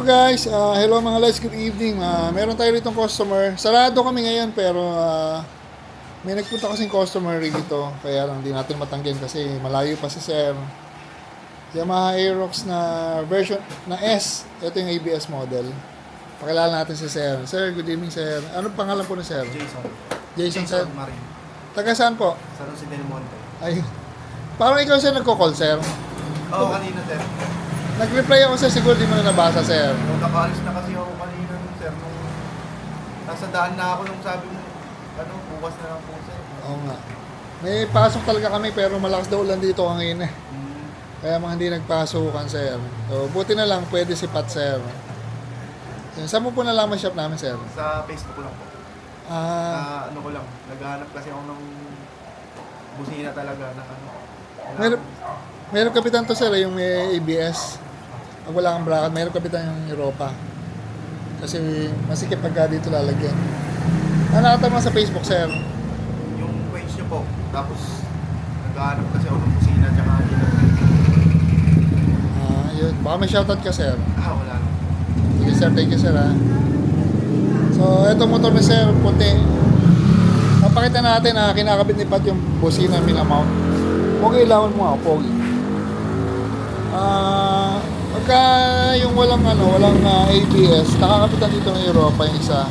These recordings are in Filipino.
Hello guys, hello mga guys, good evening. Meron tayo ditong customer. Sarado kami ngayon pero may nagpunta kasing customer rito. Kaya lang di natin matanggihan kasi malayo pa si Sir. Yamaha Aerox na version na S. Ito yung ABS model. Pakilala natin si Sir. Sir, good evening Sir. Anong pangalan po ni Sir? Jason Sir. Marin. Taga saan po? Sa Rosy Del Monte. Ay, parang ikaw Sir nagko-call Sir. Oo, kanina sir. Nag-reply ako Sir, siguro di mo na nabasa Sir. Nung nakaalis na kasi ako kanina nun sir. Nung nasa daan na ako nung sabi mo, bukas na lang po sir. Oo nga. May pasok talaga kami pero malakas daw ulan dito ngayon eh. Kaya mga hindi nagpasukan Sir. So, buti na lang pwede si Pat Sir. Saan mo po nalaman shop namin Sir? Sa Facebook lang po. Ano ko lang, naghahanap kasi ako ng busina talaga na Meron kapitan to Sir, yung may ABS. Pag wala kang bracket, meron kapitan yung Europa. Kasi masikip pagka dito lalagyan. Nakatama sa Facebook Sir. Yung page niyo po. Tapos naghahanap kasi ako ng busina tsaka dito. Yun. Baka may shoutout ka Sir. Wala lang. Sige Sir, thank you Sir ha. So, eto motor ni Sir, puti. Napakita natin na kinakabit ni Pat yung busina minamount. Pogi, ilawan mo nga, pogi. Pagka yung walang ABS, nakakapitan dito ng Europa yung isa.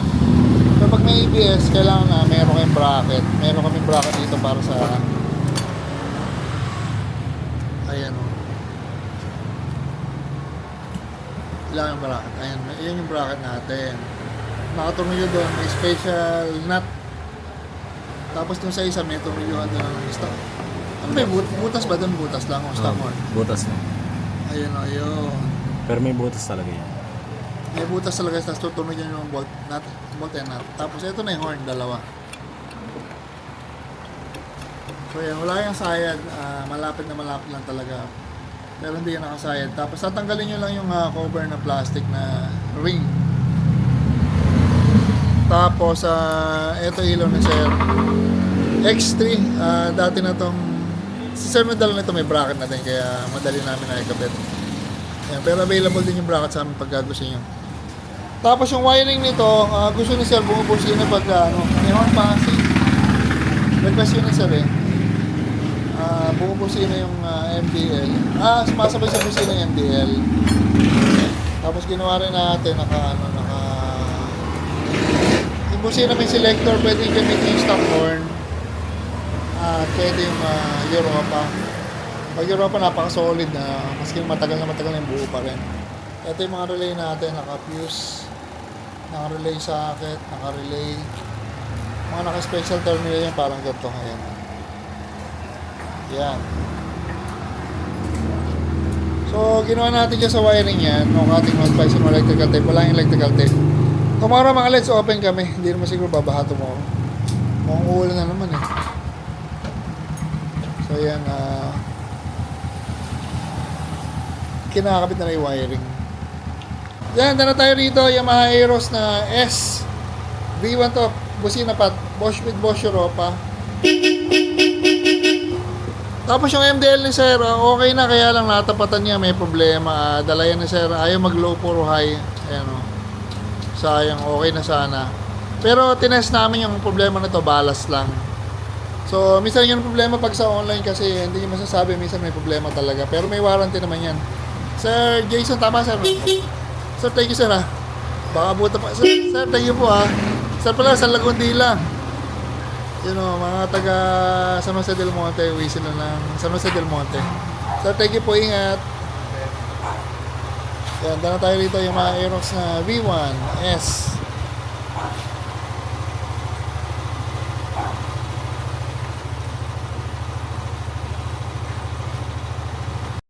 Pero pag may ABS, kailangan na meron kayong bracket. Meron kaming bracket dito para sa ayan o. Kailangan yung bracket. Ayan, yun yung bracket natin. Nakatornilyo doon, may special nut. Tapos dun sa isa, may tornilyohan doon ng stock. Ano ba yung butas ba doon? Butas lang o stock horn? Butas lang. Ayun o, yun. Pero may butas talaga yan. May butas talaga, tapos tutunog yan yung bolt and nut. Tapos ito na yung horn, dalawa. So yan, wala yung sayad. Malapit lang talaga. Pero hindi yan nakasayad. Tapos tatanggalin nyo lang yung cover na plastic na ring. Tapos ito ilaw ni Sir. X3. Dati na tong si Sir Medal nito may bracket na din kaya madali namin na ikabit. Yan, pero available din yung bracket sa amin pag gusto nyo. Tapos yung wiring nito, gusto ni Sir bumubusin na pag may horn pa kasi. Request yun ni Sir eh. Bumubusin na yung MDL. Sumasabay sa busina yung MDL. Tapos ginawa rin natin yung busina may selector, pwede yung gamitin yung stock horn. Pwede yung Europa. Pag Europa napaka-solid na, maski matagal na yung buo pa rin. Ito yung mga relay natin, naka-fuse, naka-relay socket, naka-relay. Mga naka-special terminal yan, parang ganito. Ayan. Yan. So, ginawa natin dyan sa wiring yan, nung ating mag-price ng electrical tape. Wala yung electrical tape. Tomorrow mga LEDs, open kami. Hindi naman siguro babaha tomorrow. Mukhang uulan na naman eh. So yan, kinakabit na yung wiring. Yan, dala tayo rito, Yamaha Aerox na S V1 to, busina Pat, Bosch with Bosch Europa. Tapos yung MDL ni Sir, okay na, kaya lang natapatan niya, may problema. Dala yan ni Sir, ayaw mag low, puro high. Ayan o. Sayang, okay na sana. Pero tinest namin yung problema nito, balas lang. So, minsan yung problema pag sa online kasi hindi nyo masasabi, minsan may problema talaga. Pero may warranty naman yan. Sir Jason, tama Sir? Sir, thank you Sir ha. Baka buta pa. Sir, thank you po ha. Sir pala, sa Lagundila. You know, mga taga San Jose del Monte, wisin na lang. San Jose del Monte. Sir, thank you po, ingat. Yan, dala tayo rito yung mga Aerox na V1 S.